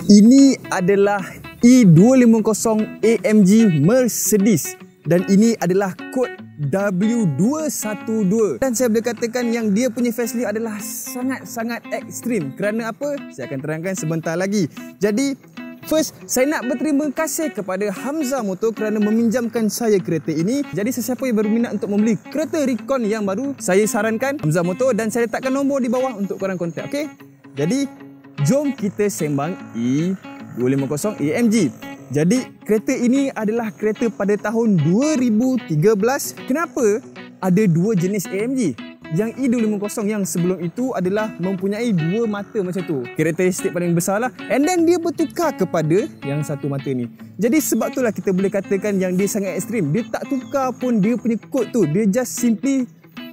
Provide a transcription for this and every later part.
Ini adalah E250 AMG Mercedes dan ini adalah kod W212 dan saya boleh katakan yang dia punya facelift adalah sangat-sangat ekstrim. Kerana apa? Saya akan terangkan sebentar lagi. Jadi first, saya nak berterima kasih kepada Hamzah Motor kerana meminjamkan saya kereta ini. Jadi sesiapa yang berminat untuk membeli kereta Recon yang baru, saya sarankan Hamzah Motor dan saya letakkan nombor di bawah untuk korang kontak. Okey? Jadi jom kita sembang E250 AMG. Jadi kereta ini adalah kereta pada tahun 2013. Kenapa ada dua jenis AMG? Yang E250 yang sebelum itu adalah mempunyai dua mata macam tu. Karakteristik paling besar lah. And then dia bertukar kepada yang satu mata ni. Jadi sebab itulah kita boleh katakan yang dia sangat ekstrim. Dia tak tukar pun dia punya kod tu. Dia just simply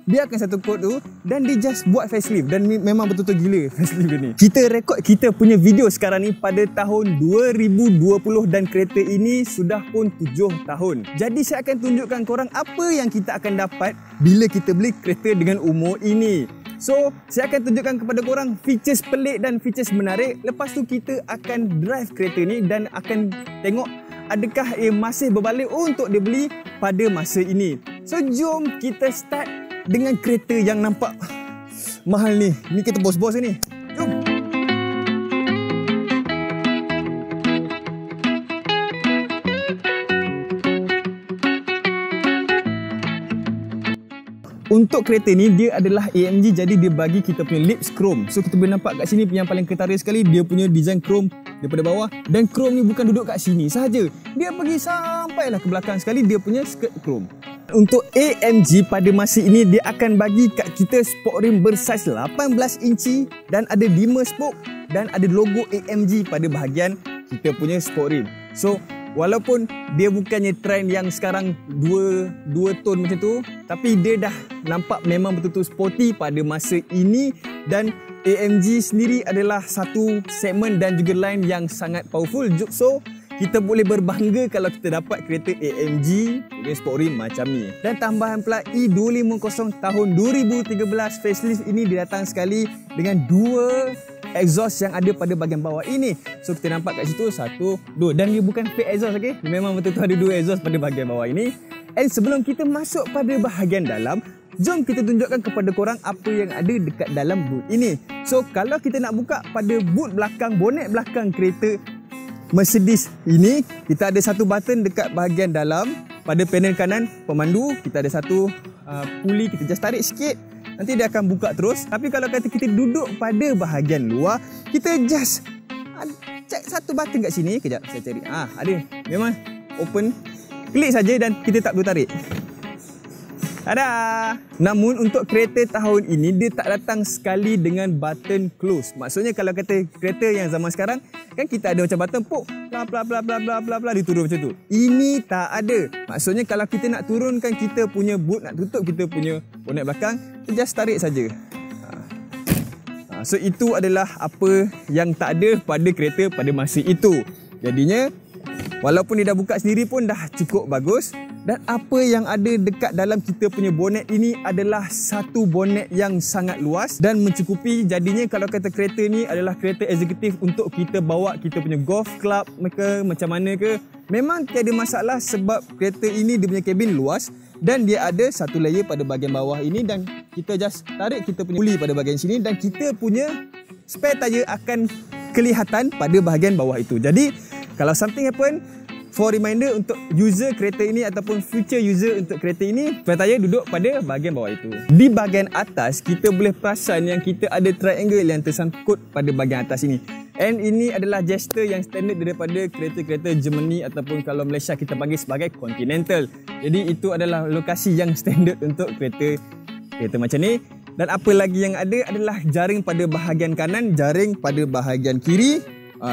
biarkan satu kod tu dan dia just buat facelift dan memang betul-betul gila facelift dia ni. Kita rekod kita punya video sekarang ni pada tahun 2020 dan kereta ini sudah pun 7 tahun. Jadi saya akan tunjukkan korang apa yang kita akan dapat bila kita beli kereta dengan umur ini. So, saya akan tunjukkan kepada korang features pelik dan features menarik. Lepas tu kita akan drive kereta ni dan akan tengok adakah masih berbalik untuk dibeli pada masa ini. So, jom kita start dengan kereta yang nampak mahal ni. Ni kereta bos-bos ni. Jom. Untuk kereta ni dia adalah AMG, jadi dia bagi kita punya lips chrome. So kita boleh nampak kat sini yang paling ketara sekali dia punya design chrome daripada bawah. Dan chrome ni bukan duduk kat sini sahaja. Dia pergi sampailah ke belakang sekali dia punya skirt chrome. Untuk AMG pada masa ini dia akan bagi kat kita sport rim bersaiz 18 inci dan ada 5 spoke dan ada logo AMG pada bahagian kita punya sport rim. So walaupun dia bukannya trend yang sekarang dua tone macam tu, tapi dia dah nampak memang betul-betul sporty pada masa ini dan AMG sendiri adalah satu segmen dan juga line yang sangat powerful. So kita boleh berbangga kalau kita dapat kereta AMG dengan sport rim macam ni. Dan tambahan pula E250 tahun 2013 facelift ini didatang sekali dengan dua exhaust yang ada pada bahagian bawah ini. So kita nampak kat situ satu, dua dan dia bukan fake exhaust, okey. Memang betul-betul ada dua exhaust pada bahagian bawah ini. And sebelum kita masuk pada bahagian dalam, jom kita tunjukkan kepada korang apa yang ada dekat dalam boot ini. So kalau kita nak buka pada boot belakang, bonet belakang kereta Mercedes ini, kita ada satu button dekat bahagian dalam. Pada panel kanan pemandu kita ada satu puli, kita just tarik sikit, nanti dia akan buka terus. Tapi kalau kata kita duduk pada bahagian luar, kita just check satu button kat sini. Kejap saya cari. Ada. Memang open. Klik saja dan kita tak perlu tarik. Tada! Namun untuk kereta tahun ini dia tak datang sekali dengan button close. Maksudnya kalau kata kereta yang zaman sekarang kan kita ada macam button pop bla bla bla bla bla bla bla diturun macam tu. Ini tak ada. Maksudnya kalau kita nak turunkan kita punya boot, nak tutup kita punya bonet belakang, kita just tarik saja. So itu adalah apa yang tak ada pada kereta pada masa itu. Jadinya walaupun dia dah buka sendiri pun dah cukup bagus. Dan apa yang ada dekat dalam kita punya bonet ini adalah satu bonet yang sangat luas dan mencukupi. Jadinya kalau kata kereta ni adalah kereta eksekutif untuk kita bawa kita punya golf club ke macam mana ke, memang tiada masalah sebab kereta ini dia punya kabin luas dan dia ada satu layer pada bahagian bawah ini dan kita just tarik kita punya puli pada bahagian sini dan kita punya spare tire akan kelihatan pada bahagian bawah itu. Jadi kalau something happen, for reminder untuk user kereta ini ataupun future user untuk kereta ini, spare tire duduk pada bahagian bawah itu. Di bahagian atas, kita boleh perasan yang kita ada triangle yang tersangkut pada bahagian atas ini. And ini adalah gesture yang standard daripada kereta-kereta Germany ataupun kalau Malaysia kita panggil sebagai Continental. Jadi itu adalah lokasi yang standard untuk kereta macam ni. Dan apa lagi yang ada adalah jaring pada bahagian kanan, jaring pada bahagian kiri,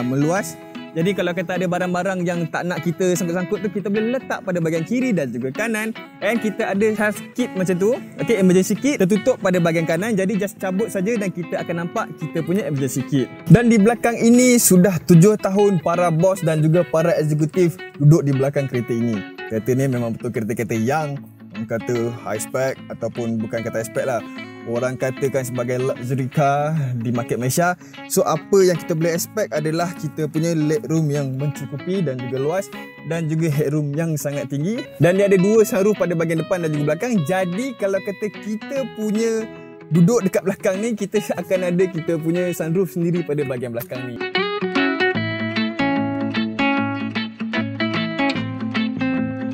meluas. Jadi kalau kata ada barang-barang yang tak nak kita sangkut-sangkut tu, kita boleh letak pada bahagian kiri dan juga kanan. And kita ada health kit macam tu. Okay, emergency kit tertutup pada bahagian kanan. Jadi just cabut saja dan kita akan nampak kita punya emergency kit. Dan di belakang ini sudah 7 tahun para bos dan juga para eksekutif duduk di belakang kereta ini. Kereta ni memang betul kereta-kereta yang kata high spec ataupun bukan kata high spec lah. orang katakan sebagai luxury car di market Malaysia. So apa yang kita boleh expect adalah kita punya legroom yang mencukupi dan juga luas, dan juga headroom yang sangat tinggi, dan dia ada 2 sunroof pada bahagian depan dan juga belakang. Jadi kalau kata kita punya duduk dekat belakang ni, kita akan ada kita punya sunroof sendiri pada bahagian belakang ni.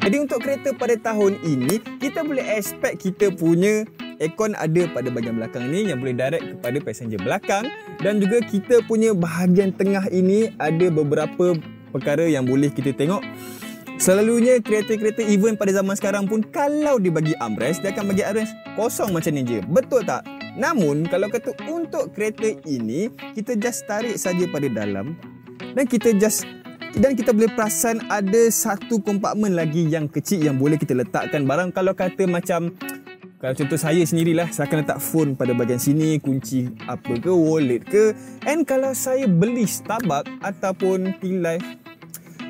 Jadi untuk kereta pada tahun ini, kita boleh expect kita punya aircon ada pada bahagian belakang ni yang boleh direct kepada passenger belakang, dan juga kita punya bahagian tengah ini ada beberapa perkara yang boleh kita tengok. Selalunya kereta-kereta even pada zaman sekarang pun kalau dia bagi armrest, dia akan bagi armrest kosong macam ni je. Betul tak? Namun kalau kata untuk kereta ini, kita just tarik saja pada dalam dan kita boleh perasan ada satu kompartmen lagi yang kecil yang boleh kita letakkan barang. Kalau kata macam, kalau contoh saya sendirilah, saya akan letak phone pada bahagian sini, kunci apa ke, wallet ke. And kalau saya beli Starbucks ataupun T-Life,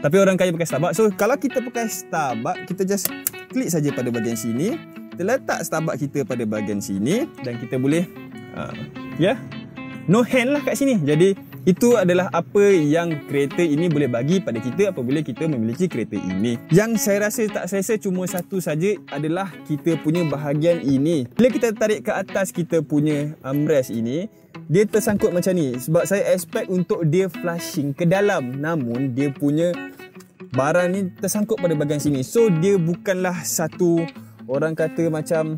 tapi orang kaya pakai Starbucks. So kalau kita pakai Starbucks, kita just klik saja pada bahagian sini. Kita letak Starbucks kita pada bahagian sini dan kita boleh no hand lah kat sini. Jadi itu adalah apa yang kereta ini boleh bagi pada kita apabila kita memiliki kereta ini. Yang saya rasa tak selesa cuma satu saja adalah kita punya bahagian ini. Bila kita tarik ke atas kita punya armrest ini, dia tersangkut macam ni. Sebab saya expect untuk dia flushing ke dalam, namun dia punya barang ni tersangkut pada bahagian sini. So dia bukanlah satu, orang kata macam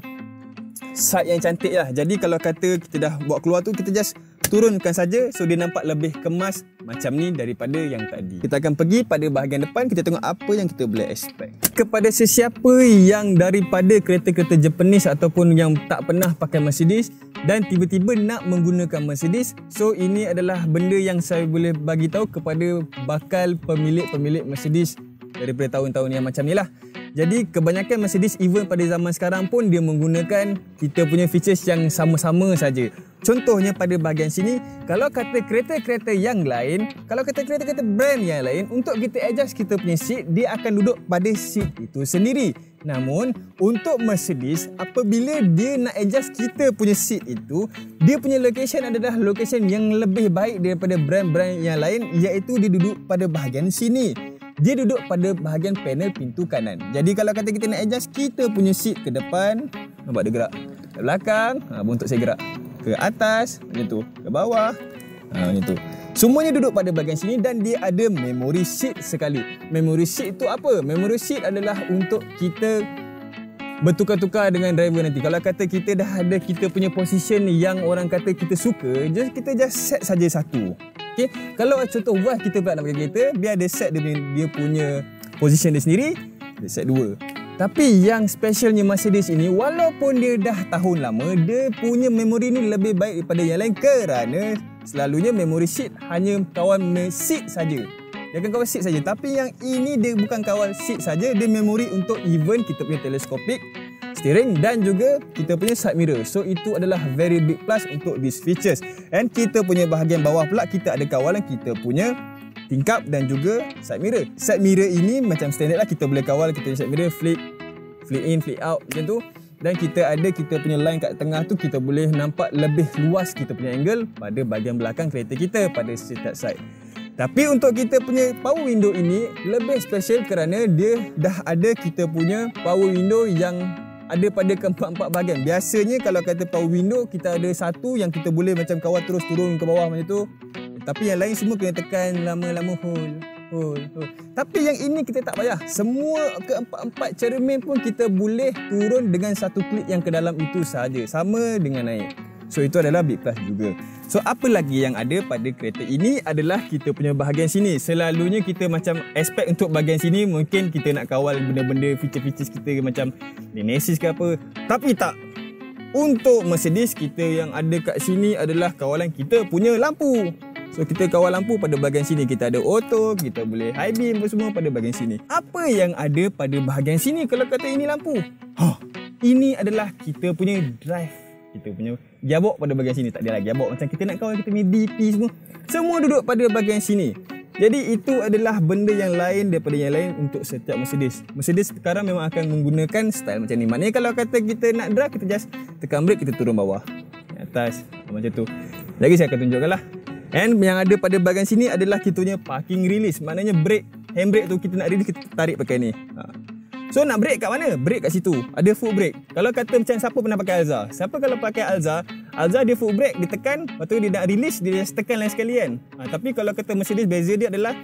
side yang cantik lah. Jadi kalau kata kita dah bawa keluar tu, kita just turunkan saja, so dia nampak lebih kemas macam ni daripada yang tadi. Kita akan pergi pada bahagian depan, kita tengok apa yang kita boleh expect. Kepada sesiapa yang daripada kereta-kereta Japanese ataupun yang tak pernah pakai Mercedes dan tiba-tiba nak menggunakan Mercedes, so ini adalah benda yang saya boleh bagi tahu kepada bakal pemilik-pemilik Mercedes daripada tahun-tahun yang macam ni lah. Jadi kebanyakan Mercedes even pada zaman sekarang pun dia menggunakan kita punya features yang sama-sama saja. Contohnya pada bahagian sini, kalau kata kereta-kereta yang lain, kalau kata kereta-kereta brand yang lain, untuk kita adjust kita punya seat, dia akan duduk pada seat itu sendiri. Namun untuk Mercedes, apabila dia nak adjust kita punya seat itu, dia punya location adalah location yang lebih baik daripada brand-brand yang lain, iaitu dia duduk pada bahagian sini. Dia duduk pada bahagian panel pintu kanan. Jadi kalau kata kita nak adjust kita punya seat ke depan, nampak dia gerak. Ke belakang, untuk saya gerak. Ke atas, macam tu. Ke bawah, macam tu. Semuanya duduk pada bahagian sini dan dia ada memory seat sekali. Memory seat itu apa? Memory seat adalah untuk kita bertukar-tukar dengan driver nanti. Kalau kata kita dah ada kita punya position yang orang kata kita suka, kita just set saja satu. Okay? Kalau contoh wife kita pula nak pakai kereta, biar dia set dia punya position dia sendiri, dia set 2. Tapi yang specialnya Mercedes ini, walaupun dia dah tahun lama, dia punya memori ni lebih baik daripada yang lain kerana selalunya memory seat hanya kawal seat saja. Dia akan kawal seat saja. Tapi yang ini dia bukan kawal seat saja, dia memori untuk even kita punya teleskopik steering dan juga kita punya side mirror. So itu adalah very big plus untuk these features. And kita punya bahagian bawah pula kita ada kawalan kita punya tingkap dan juga side mirror. Side mirror ini macam standard lah, kita boleh kawal kita punya side mirror flip in, flip out macam tu. Dan kita ada kita punya line kat tengah tu, kita boleh nampak lebih luas kita punya angle pada bahagian belakang kereta kita pada setiap side. Tapi untuk kita punya power window ini lebih special kerana dia dah ada kita punya power window yang ada pada keempat-empat bahagian. Biasanya kalau kata power window, kita ada satu yang kita boleh macam kawal terus turun ke bawah macam tu. Tapi yang lain semua kena tekan lama-lama hold. Tapi yang ini kita tak payah. Semua keempat-empat cermin pun kita boleh turun dengan satu klik yang ke dalam itu sahaja. Sama dengan naik. So itu adalah big plus juga. So apa lagi yang ada pada kereta ini adalah kita punya bahagian sini. Selalunya kita macam expect untuk bahagian sini mungkin kita nak kawal benda-benda feature-feature kita macam lane assist ke apa. Tapi tak. Untuk Mercedes kita yang ada kat sini adalah kawalan kita punya lampu. So kita kawal lampu pada bahagian sini. Kita ada auto, kita boleh high beam semua pada bahagian sini. Apa yang ada pada bahagian sini kalau kata ini lampu? Ini adalah kita punya drive. Kita punya gearbox pada bahagian sini. Tak ada lagi gearbox macam kita nak kawal kita punya BP semua. Semua duduk pada bahagian sini. Jadi itu adalah benda yang lain daripada yang lain untuk setiap Mercedes. Mercedes sekarang memang akan menggunakan style macam ni. Maknanya kalau kata kita nak drive, kita just tekan brake, kita turun bawah, atas, macam tu. Lagi saya akan tunjukkan lah. And yang ada pada bahagian sini adalah kita punya parking release. Maknanya brake, handbrake tu kita nak release, kita tarik pakai ni. So nak brake kat mana? Brake kat situ. Ada foot brake. Kalau kata macam siapa pernah pakai Alza? Siapa kalau pakai Alza dia foot brake, dia tekan, lepas tu dia nak release, dia just tekan lain sekali kan. Tapi kalau kata Mercedes, beza dia adalah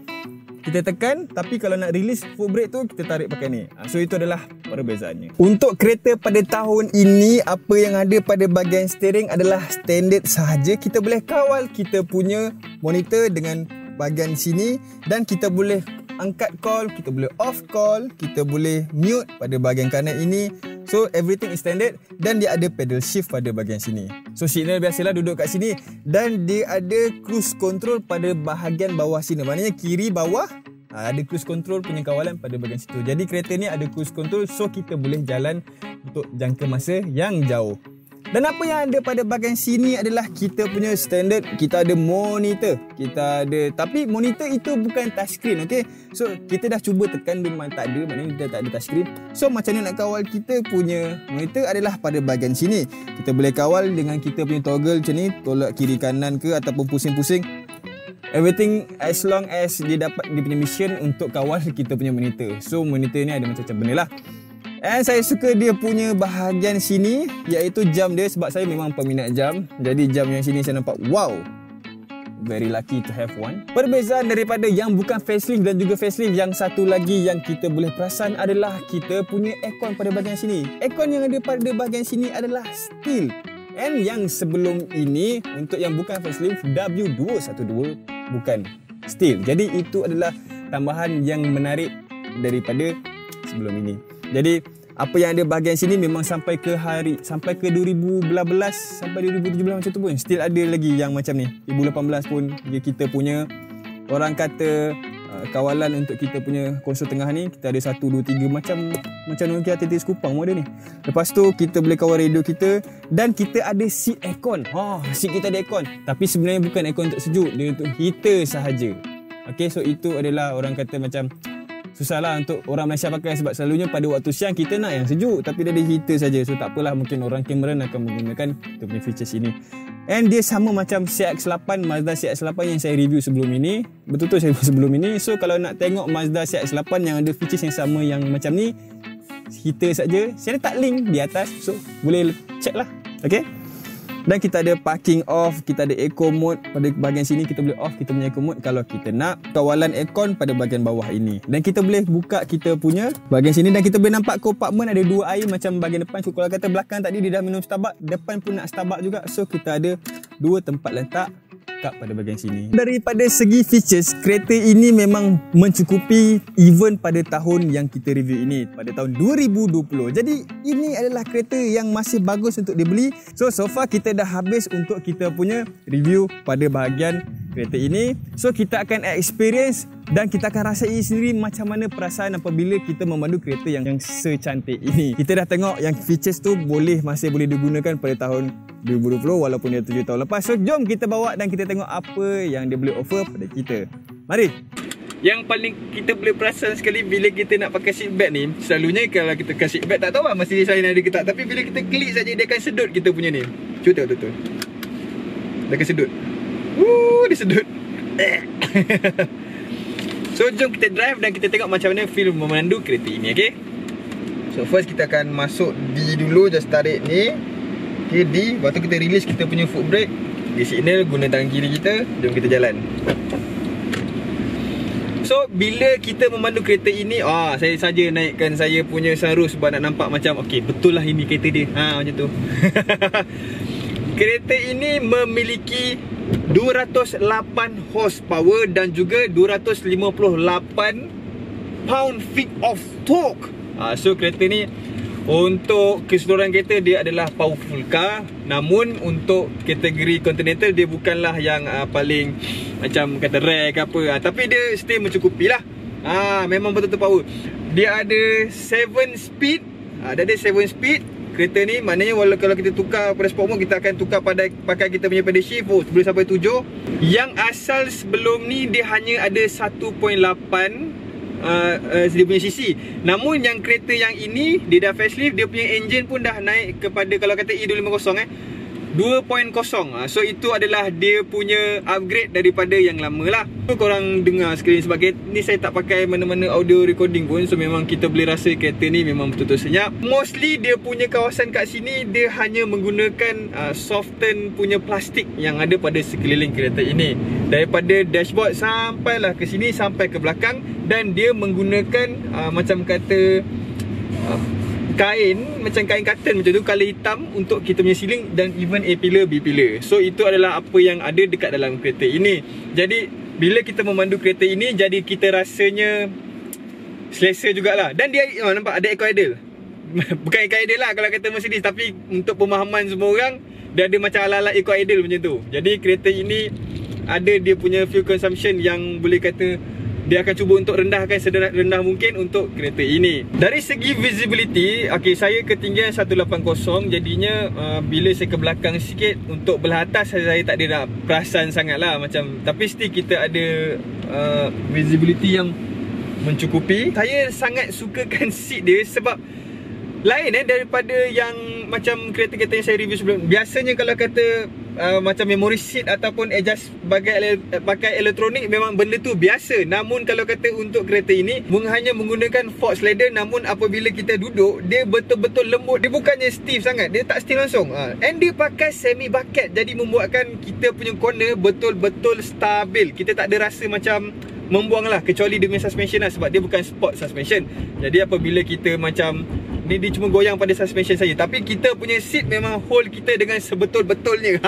kita tekan, tapi kalau nak release foot brake tu, kita tarik pakai ni. So itu adalah perbezaannya. Untuk kereta pada tahun ini, apa yang ada pada bahagian steering adalah standard sahaja. Kita boleh kawal kita punya monitor dengan bahagian sini, dan kita boleh angkat call, kita boleh off call, kita boleh mute pada bahagian kanan ini. So everything is standard, dan dia ada pedal shift pada bahagian sini. So signal biasalah duduk kat sini, dan dia ada cruise control pada bahagian bawah sini. Maknanya kiri bawah ada cruise control punya kawalan pada bahagian situ. Jadi kereta ni ada cruise control, so kita boleh jalan untuk jangka masa yang jauh. Dan apa yang ada pada bahagian sini adalah kita punya standard, kita ada monitor. Kita ada, tapi monitor itu bukan touchscreen, okey. So kita dah cuba tekan, dia memang tak ada, maknanya kita tak ada touchscreen. So macam mana nak kawal kita punya monitor adalah pada bahagian sini. Kita boleh kawal dengan kita punya toggle macam ni, tolak kiri kanan ke ataupun pusing-pusing. Everything as long as dia dapat dia punya mission untuk kawal kita punya monitor. So monitor ni ada macam-macam benda lah. And saya suka dia punya bahagian sini, iaitu jam dia, sebab saya memang peminat jam. Jadi jam yang sini saya nampak, wow, very lucky to have one. Perbezaan daripada yang bukan facelift dan juga facelift, yang satu lagi yang kita boleh perasan adalah kita punya aircon pada bahagian sini. Aircon yang ada pada bahagian sini adalah steel. And yang sebelum ini, untuk yang bukan facelift, W212 bukan steel. Jadi itu adalah tambahan yang menarik daripada sebelum ini. Jadi apa yang ada bahagian sini memang sampai ke 2018 sampai 2017 macam tu pun still ada lagi yang macam ni. 2018 pun kita punya, orang kata kawalan untuk kita punya konsol tengah ni, kita ada 1, 2, 3 macam Nokia TT Kupang pun ada ni. Lepas tu kita boleh kawal radio kita, dan kita ada seat aircon. Seat kita ada aircon, tapi sebenarnya bukan aircon untuk sejuk, dia untuk heater sahaja. Okay, so itu adalah orang kata macam susahlah untuk orang Malaysia pakai, sebab selalunya pada waktu siang kita nak yang sejuk, tapi dia ada heater saja. So tak apalah, mungkin orang Cameron akan menggunakan kita punya features ini. And dia sama macam CX-8, Mazda CX-8 yang saya review sebelum ini. Betul-betul saya review sebelum ini. So kalau nak tengok Mazda CX-8 yang ada features yang sama yang macam ni, heater saja, saya letak link di atas, so boleh check lah. Okay. Dan kita ada parking off, kita ada eco mode pada bahagian sini, kita boleh off kita punya eco mode kalau kita nak. Kawalan aircon pada bahagian bawah ini. Dan kita boleh buka kita punya bahagian sini, dan kita boleh nampak compartment ada 2 air macam bahagian depan. So kalau kata belakang tadi dia dah minum Starbucks, depan pun nak Starbucks juga. So kita ada 2 tempat letak cup pada bahagian sini. Daripada segi features, kereta ini memang mencukupi even pada tahun yang kita review ini, pada tahun 2020. Jadi ini adalah kereta yang masih bagus untuk dibeli. So far kita dah habis untuk kita punya review pada bahagian kereta ini. So kita akan experience dan kita akan rasai sendiri macam mana perasaan apabila kita memandu kereta yang secantik ini. Kita dah tengok yang features tu masih boleh digunakan pada tahun 2020 walaupun dia 7 tahun lepas. So jom kita bawa dan kita tengok apa yang dia boleh offer pada kita. Mari. Yang paling kita boleh perasan sekali bila kita nak pakai seat belt ni, selalunya kalau kita pakai seat belt tak tahu lah masih saya ada ke tak, tapi bila kita klik saja dia akan sedut kita punya ni. Cuba tengok betul. Dia akan sedut. Dia sedut. So jom kita drive dan kita tengok macam mana feel memandu kereta ini, okey? So first kita akan masuk D dulu, just tarik ni. Okay, D, lepas tu kita release kita punya foot brake. Dia signal guna tangan kiri kita. Jom kita jalan. So bila kita memandu kereta ini, saya saja naikkan saya punya sunroof sebab nak nampak macam okey, betul lah ini kereta dia. Macam tu. Kereta ini memiliki 208 horsepower dan juga 258 pound-feet of torque. So kereta ni untuk keseluruhan kereta dia adalah powerful car. Namun untuk kategori Continental dia bukanlah yang paling macam kata rare ke apa. Tapi dia still mencukupi lah. Memang betul-betul power. Dia ada 7 speed. Dia ada 7 speed. kereta ni. Maknanya kalau kita tukar pada sport mode, kita akan tukar pakai kita punya pedal shift. Boleh sampai 7. Yang asal sebelum ni dia hanya ada 1.8 dia punya cc. Namun yang kereta yang ini dia dah facelift, dia punya engine pun dah naik kepada, kalau kata E250 2.0. So itu adalah dia punya upgrade daripada yang lama lah. So korang dengar sekali, sebab ni saya tak pakai mana-mana audio recording pun. So memang kita boleh rasa kereta ni memang betul-betul senyap. Mostly dia punya kawasan kat sini, dia hanya menggunakan soften punya plastik yang ada pada sekeliling kereta ini. Daripada dashboard sampailah ke sini, sampai ke belakang. Dan dia menggunakan macam kata kain, macam kain cotton macam tu, color hitam untuk kita punya ceiling dan even A pillar, B pillar. So itu adalah apa yang ada dekat dalam kereta ini. Jadi bila kita memandu kereta ini, jadi kita rasanya selesa jugalah. Dan dia nampak ada eco idle. Bukan eco idle lah kalau kata Mercedes, tapi untuk pemahaman semua orang, dia ada macam ala-ala eco idle macam tu. Jadi kereta ini ada dia punya fuel consumption yang boleh kata dia akan cuba untuk rendahkan serendah mungkin untuk kereta ini. Dari segi visibility, okay, saya ketinggian 180, jadinya bila saya ke belakang sikit, untuk belah atas saya tak ada nak perasan sangat lah macam. Tapi still kita ada visibility yang mencukupi. Saya sangat sukakan seat dia sebab lain daripada yang macam kereta-kereta yang saya review sebelum. Biasanya kalau kata macam memory seat ataupun adjust pakai elektronik, memang benda tu biasa. Namun kalau kata untuk kereta ini hanya menggunakan fork slider, namun apabila kita duduk, dia betul-betul lembut. Dia bukannya stiff sangat, dia tak stiff langsung. And dia pakai semi bucket, jadi membuatkan kita punya corner betul-betul stabil. Kita tak ada rasa macam membuang lah, kecuali dia punya suspension lah, sebab dia bukan sport suspension. Jadi apabila kita macam ni, dia cuma goyang pada suspension saja, tapi kita punya seat memang hold kita dengan sebetul-betulnya.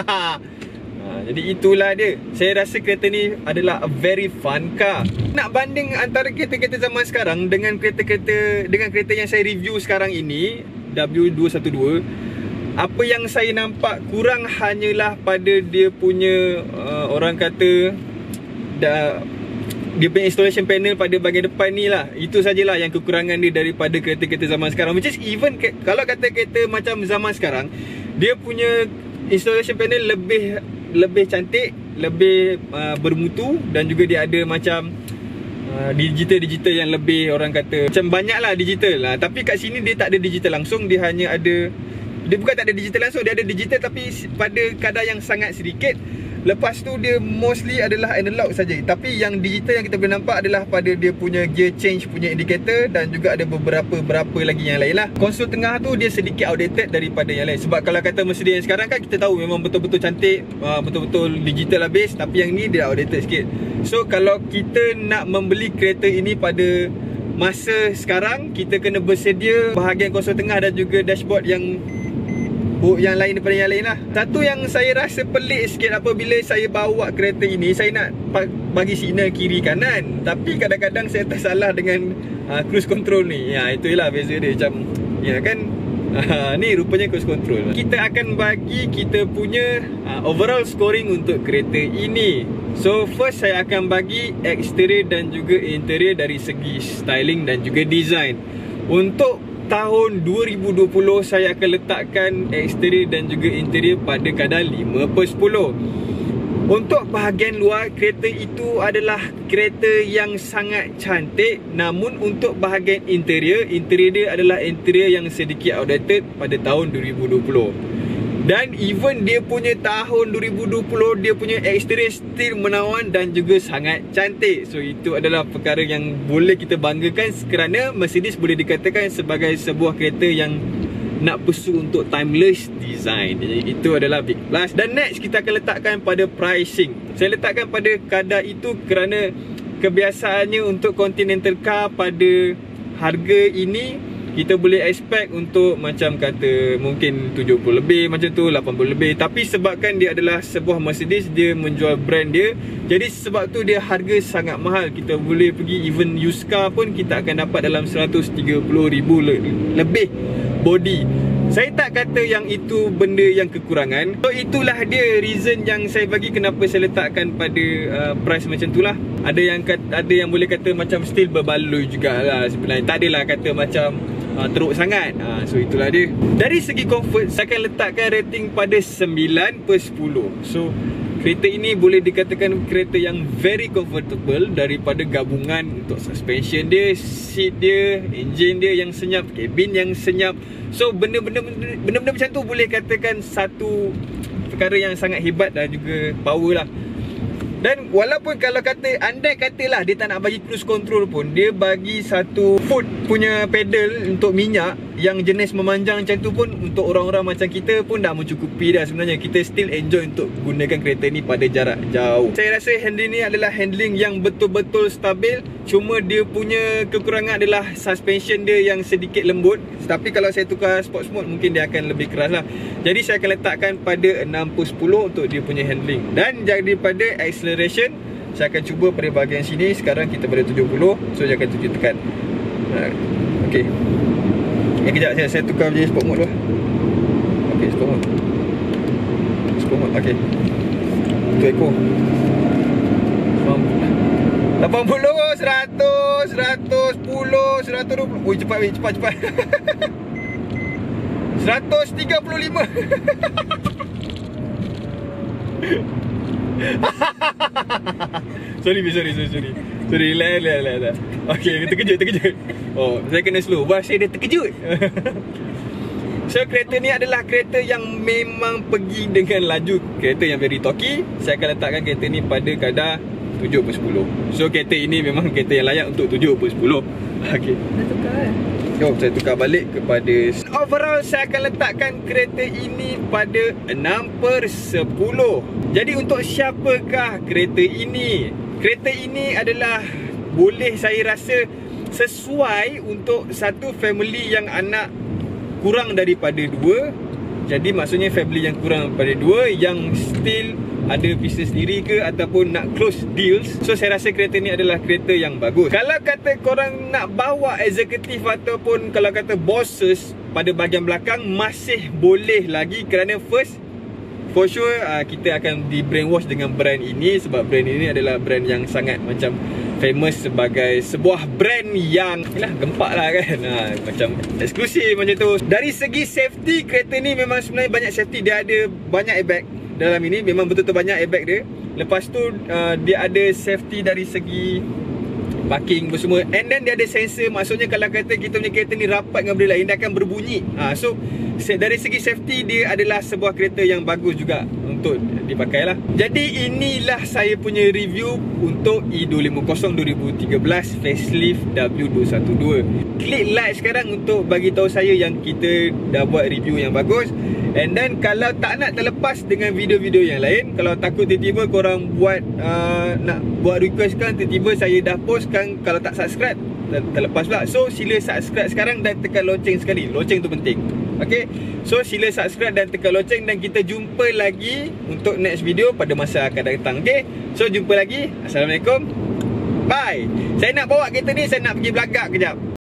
Jadi itulah dia. Saya rasa kereta ni adalah a very fun car. Nak banding antara kereta-kereta zaman sekarang dengan kereta yang saya review sekarang ini, W212, apa yang saya nampak kurang hanyalah pada dia punya orang kata dia punya installation panel pada bahagian depan ni lah. Itu sajalah yang kekurangan dia daripada kereta-kereta zaman sekarang. Which is even kalau kata kereta macam zaman sekarang, dia punya installation panel lebih cantik, lebih bermutu, dan juga dia ada macam digital yang lebih, orang kata macam banyak lah digital lah. Tapi kat sini dia tak ada digital langsung. Dia hanya ada, dia bukan tak ada digital langsung, dia ada digital tapi pada kadar yang sangat sedikit. Lepas tu dia mostly adalah analog saja. Tapi yang digital yang kita boleh nampak adalah pada dia punya gear change punya indicator, dan juga ada berapa lagi yang lain lah. Konsol tengah tu dia sedikit outdated daripada yang lain. Sebab kalau kata Mercedes yang sekarang kan kita tahu memang betul-betul cantik, betul-betul digital habis. Tapi yang ni dia outdated sikit. So kalau kita nak membeli kereta ini pada masa sekarang, kita kena bersedia bahagian konsol tengah dan juga dashboard yang lain daripada yang lain lah. Satu yang saya rasa pelik sikit apabila saya bawa kereta ini, saya nak bagi signal kiri kanan, tapi kadang-kadang saya tersalah dengan cruise control ni. Ya, itulah beza dia. Macam ya kan, ni rupanya cruise control. Kita akan bagi kita punya overall scoring untuk kereta ini. So first saya akan bagi exterior dan juga interior dari segi styling dan juga design. Untuk tahun 2020 saya akan letakkan exterior dan juga interior pada kadar 5/10. Untuk bahagian luar, kereta itu adalah kereta yang sangat cantik. Namun untuk bahagian interior dia adalah interior yang sedikit outdated pada tahun 2020. Dan even dia punya tahun 2020, dia punya exterior still menawan dan juga sangat cantik. So itu adalah perkara yang boleh kita banggakan, kerana Mercedes boleh dikatakan sebagai sebuah kereta yang nak pursue untuk timeless design. Jadi itu adalah big plus. Dan next kita akan letakkan pada pricing. Saya letakkan pada kadar itu kerana kebiasaannya untuk Continental car pada harga ini, kita boleh expect untuk macam kata mungkin 70 lebih macam tu, 80 lebih. Tapi sebabkan dia adalah sebuah Mercedes, dia menjual brand dia, jadi sebab tu dia harga sangat mahal. Kita boleh pergi even used car pun kita akan dapat dalam 130,000 lebih body. Saya tak kata yang itu benda yang kekurangan. So itulah dia reason yang saya bagi kenapa saya letakkan pada price macam tu lah. Ada yang boleh kata macam still berbaloi jugalah sebenarnya. Tak adalah kata macam teruk sangat. So itulah dia. Dari segi comfort, saya akan letakkan rating pada 9/10. So kereta ini boleh dikatakan kereta yang very comfortable daripada gabungan untuk suspension dia, seat dia, engine dia yang senyap, kabin yang senyap. So benda-benda macam tu boleh katakan satu perkara yang sangat hebat dan juga power lah. Dan walaupun kalau andai katalah dia tak nak bagi cruise control pun, dia bagi satu foot punya pedal untuk minyak yang jenis memanjang macam tu pun, untuk orang-orang macam kita pun dah mencukupi dah sebenarnya. Kita still enjoy untuk gunakan kereta ni pada jarak jauh. Saya rasa handling ni adalah handling yang betul-betul stabil. Cuma dia punya kekurangan adalah suspension dia yang sedikit lembut. Tapi kalau saya tukar sports mode, mungkin dia akan lebih keras lah. Jadi saya akan letakkan pada 6/10 untuk dia punya handling. Dan daripada acceleration, saya akan cuba pada bahagian sini. Sekarang kita pada 70. So saya akan tuju tekan. Okay. Kejap saya tukar je sport mode lah. Okay, sport mode. Sport mode, okay. Itu ekor 80, 100, 110, 120. Ui, cepat weh, cepat 135. Sorry, relax. Okay, terkejut. Oh, saya kena slow. Wah, saya dah terkejut. So, kereta ni adalah kereta yang memang pergi dengan laju. Kereta yang very torky. Saya akan letakkan kereta ni pada kadar 7/10. So, kereta ini memang kereta yang layak untuk 7/10. Okay. Dah tukar kan? Jom saya tukar balik kepada overall. Saya akan letakkan kereta ini pada 6/10. Jadi untuk siapakah kereta ini? Kereta ini adalah, boleh saya rasa, sesuai untuk satu family yang anak kurang daripada 2. Jadi maksudnya family yang kurang daripada 2, yang still ada bisnes sendiri ke ataupun nak close deals. So saya rasa kereta ni adalah kereta yang bagus. Kalau kata korang nak bawa eksekutif ataupun kalau kata bosses pada bahagian belakang, masih boleh lagi. Kerana first, for sure kita akan di brainwash dengan brand ini. Sebab brand ini adalah brand yang sangat macam famous sebagai sebuah brand yang gempak lah kan, macam eksklusif macam tu. Dari segi safety, kereta ni memang sebenarnya banyak safety. Dia ada banyak airbag dalam ini, memang betul-betul banyak airbag dia. Lepas tu dia ada safety dari segi parking semua. And then dia ada sensor. Maksudnya kalau kata kita punya kereta ni rapat dengan benda lain, dia akan berbunyi. So dari segi safety, dia adalah sebuah kereta yang bagus juga untuk dipakai lah. Jadi inilah saya punya review untuk E250 2013 facelift W212. Klik like sekarang untuk bagi tahu saya yang kita dah buat review yang bagus. And then kalau tak nak terlepas dengan video-video yang lain, kalau takut tiba-tiba korang buat nak buat request kan, tiba-tiba saya dah post kan, kalau tak subscribe terlepas pula. So sila subscribe sekarang dan tekan lonceng sekali. Lonceng tu penting. Okay, so sila subscribe dan tekan lonceng. Dan kita jumpa lagi untuk next video pada masa akan datang. Okay, so jumpa lagi. Assalamualaikum. Bye. Saya nak bawa kereta ni, saya nak pergi belagak kejap.